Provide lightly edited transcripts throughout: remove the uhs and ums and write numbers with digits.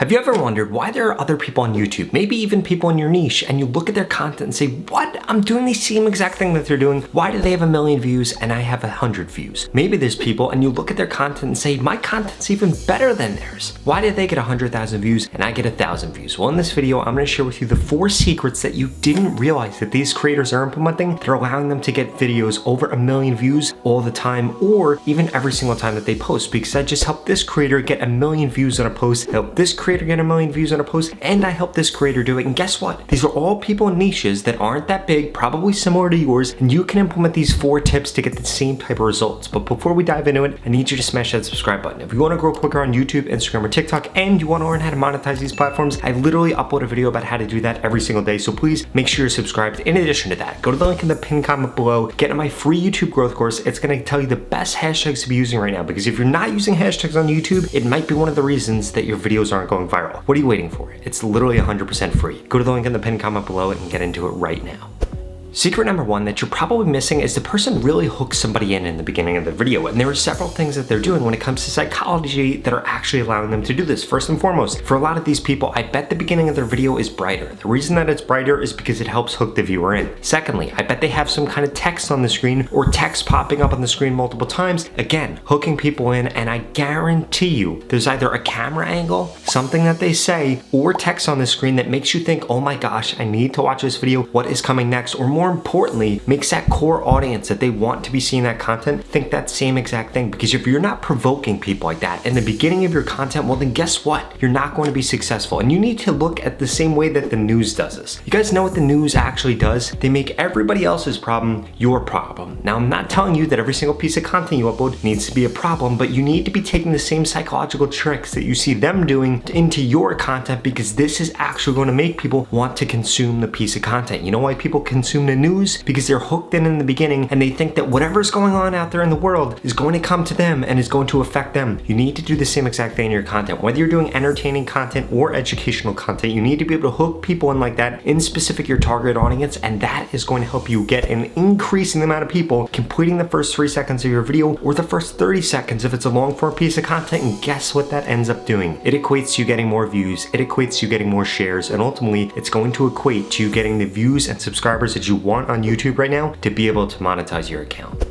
Have you ever wondered why there are other people on YouTube, maybe even people in your niche, and you look at their content and say, what? I'm doing the same exact thing that they're doing. Why do they have 1,000,000 views and I have 100 views? Maybe there's people and you look at their content and say, my content's even better than theirs. Why did they get 100,000 views and I get 1,000 views? Well, in this video, I'm gonna share with you the 4 secrets that you didn't realize that these creators are implementing that are allowing them to get videos over 1,000,000 views all the time, or even every single time that they post, because I just helped this creator get 1,000,000 views on a post, helped this creator get 1,000,000 views on a post, and I helped this creator do it. And guess what? These are all people in niches that aren't that big, probably similar to yours, and you can implement these 4 tips to get the same type of results. But before we dive into it, I need you to smash that subscribe button. If you want to grow quicker on YouTube, Instagram, or TikTok, and you want to learn how to monetize these platforms, I literally upload a video about how to do that every single day. So please make sure you're subscribed. In addition to that, go to the link in the pinned comment below, get in my free YouTube growth course. It's going to tell you the best hashtags to be using right now, because if you're not using hashtags on YouTube, it might be one of the reasons that your videos aren't going viral. What are you waiting for? It's literally 100% free. Go to the link in the pinned comment below and get into it right now. Secret number 1 that you're probably missing is the person really hooks somebody in the beginning of the video, and there are several things that they're doing when it comes to psychology that are actually allowing them to do this. First and foremost, for a lot of these people, I bet the beginning of their video is brighter. The reason that it's brighter is because it helps hook the viewer in. Secondly, I bet they have some kind of text on the screen or text popping up on the screen multiple times, again, hooking people in, and I guarantee you there's either a camera angle, something that they say, or text on the screen that makes you think, oh my gosh, I need to watch this video, what is coming next? Or more importantly, makes that core audience that they want to be seeing that content think that same exact thing. Because if you're not provoking people like that in the beginning of your content, well then guess what? You're not going to be successful. And you need to look at the same way that the news does this. You guys know what the news actually does? They make everybody else's problem your problem. Now, I'm not telling you that every single piece of content you upload needs to be a problem, but you need to be taking the same psychological tricks that you see them doing into your content, because this is actually going to make people want to consume the piece of content. You know why people consume the news? Because they're hooked in the beginning and they think that whatever's going on out there in the world is going to come to them and is going to affect them. You need to do the same exact thing in your content. Whether you're doing entertaining content or educational content, you need to be able to hook people in like that, in specific your target audience, and that is going to help you get an increasing amount of people completing the first 3 seconds of your video or the first 30 seconds if it's a long form piece of content. And guess what that ends up doing? It equates to you getting more views, it equates to you getting more shares, and ultimately it's going to equate to you getting the views and subscribers that you want on YouTube right now to be able to monetize your account.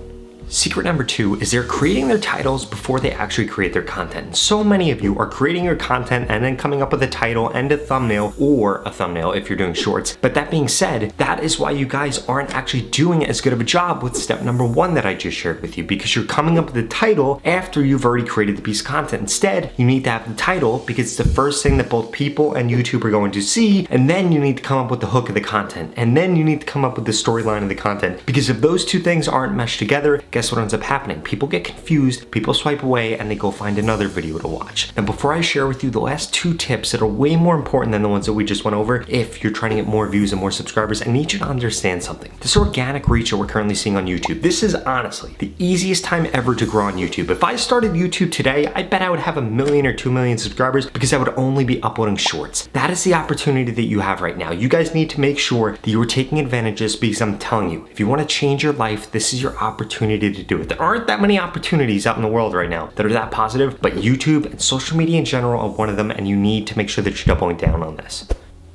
Secret number 2 is they're creating their titles before they actually create their content. So many of you are creating your content and then coming up with a title and a thumbnail, or a thumbnail if you're doing shorts. But that being said, that is why you guys aren't actually doing as good of a job with step number 1 that I just shared with you, because you're coming up with the title after you've already created the piece of content. Instead, you need to have the title because it's the first thing that both people and YouTube are going to see, and then you need to come up with the hook of the content, and then you need to come up with the storyline of the content. Because if those 2 things aren't meshed together, guess what ends up happening? People get confused, people swipe away, and they go find another video to watch. And before I share with you the last 2 tips that are way more important than the ones that we just went over, if you're trying to get more views and more subscribers, I need you to understand something. This organic reach that we're currently seeing on YouTube, this is honestly the easiest time ever to grow on YouTube. If I started YouTube today, I bet I would have 1,000,000 or 2,000,000 subscribers, because I would only be uploading shorts. That is the opportunity that you have right now. You guys need to make sure that you are taking advantage of this, because I'm telling you, if you want to change your life, this is your opportunity to do it. There aren't that many opportunities out in the world right now that are that positive, but YouTube and social media in general are one of them, and you need to make sure that you're doubling down on this.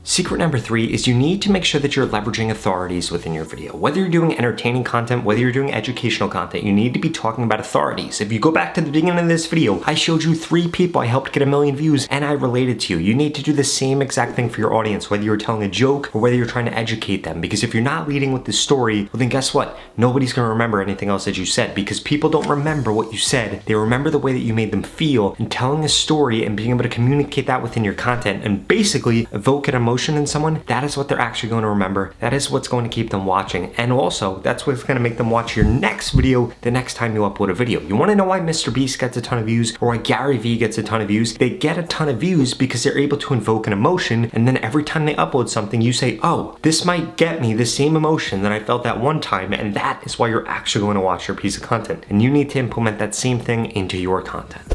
Secret number 3 is you need to make sure that you're leveraging authorities within your video. Whether you're doing entertaining content, whether you're doing educational content, you need to be talking about authorities. If you go back to the beginning of this video, I showed you 3 people I helped get 1,000,000 views and I related to you. You need to do the same exact thing for your audience, whether you're telling a joke or whether you're trying to educate them. Because if you're not leading with the story, well then guess what? Nobody's gonna remember anything else that you said, because people don't remember what you said. They remember the way that you made them feel, and telling a story and being able to communicate that within your content and basically evoke an emotion in someone, that is what they're actually going to remember. That is what's going to keep them watching. And also, that's what's going to make them watch your next video the next time you upload a video. You want to know why Mr. Beast gets a ton of views or why Gary Vee gets a ton of views? They get a ton of views because they're able to invoke an emotion, and then every time they upload something, you say, oh, this might get me the same emotion that I felt that one time, and that is why you're actually going to watch your piece of content. And you need to implement that same thing into your content.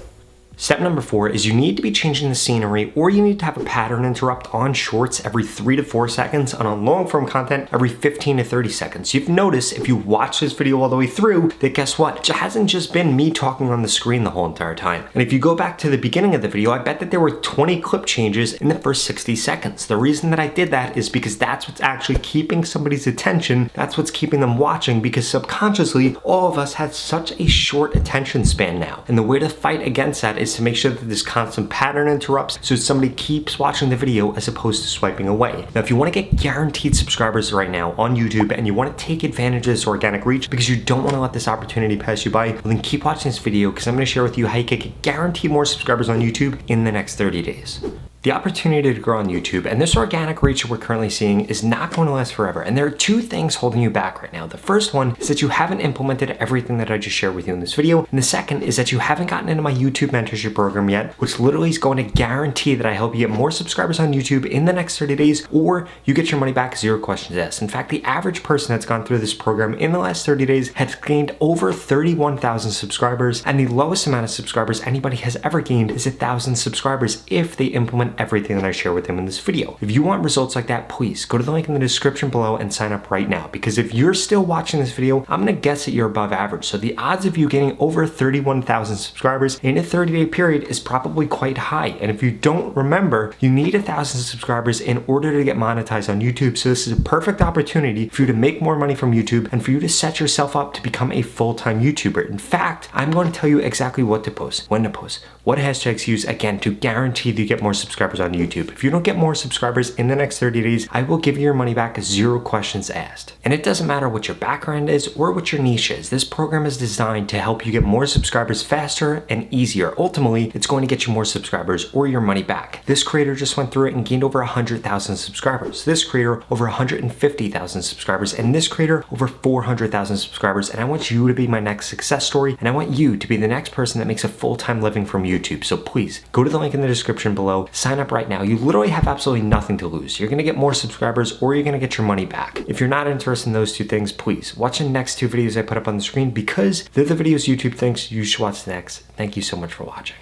Step number 4 is you need to be changing the scenery, or you need to have a pattern interrupt on shorts every 3 to 4 seconds, and on long form content every 15 to 30 seconds. You've noticed if you watch this video all the way through that guess what? It hasn't just been me talking on the screen the whole entire time. And if you go back to the beginning of the video, I bet that there were 20 clip changes in the first 60 seconds. The reason that I did that is because that's what's actually keeping somebody's attention. That's what's keeping them watching, because subconsciously all of us have such a short attention span now. And the way to fight against that is to make sure that this constant pattern interrupts so somebody keeps watching the video as opposed to swiping away. Now, if you want to get guaranteed subscribers right now on YouTube and you want to take advantage of this organic reach because you don't want to let this opportunity pass you by, well, then keep watching this video because I'm going to share with you how you can get guaranteed more subscribers on YouTube in the next 30 days. The opportunity to grow on YouTube and this organic reach that we're currently seeing is not going to last forever. And there are two things holding you back right now. The first one is that you haven't implemented everything that I just shared with you in this video. And the second is that you haven't gotten into my YouTube mentorship program yet, which literally is going to guarantee that I help you get more subscribers on YouTube in the next 30 days, or you get your money back, 0 questions asked. In fact, the average person that's gone through this program in the last 30 days has gained over 31,000 subscribers. And the lowest amount of subscribers anybody has ever gained is 1,000 subscribers if they implement everything that I share with them in this video. If you want results like that, please go to the link in the description below and sign up right now, because if you're still watching this video, I'm gonna guess that you're above average. So the odds of you getting over 31,000 subscribers in a 30-day period is probably quite high. And if you don't remember, you need 1,000 subscribers in order to get monetized on YouTube. So this is a perfect opportunity for you to make more money from YouTube and for you to set yourself up to become a full-time YouTuber. In fact, I'm going to tell you exactly what to post, when to post, what hashtags use, again, to guarantee that you get more subscribers on YouTube. If you don't get more subscribers in the next 30 days, I will give you your money back, 0 questions asked. And it doesn't matter what your background is or what your niche is. This program is designed to help you get more subscribers faster and easier. Ultimately, it's going to get you more subscribers or your money back. This creator just went through it and gained over 100,000 subscribers. This creator over 150,000 subscribers, and this creator over 400,000 subscribers. And I want you to be my next success story, and I want you to be the next person that makes a full-time living from YouTube. So please go to the link in the description below, sign up right now. You literally have absolutely nothing to lose. You're gonna get more subscribers or you're gonna get your money back. If you're not interested in those two things, please watch the next 2 videos I put up on the screen, because they're the videos YouTube thinks you should watch next. Thank you so much for watching.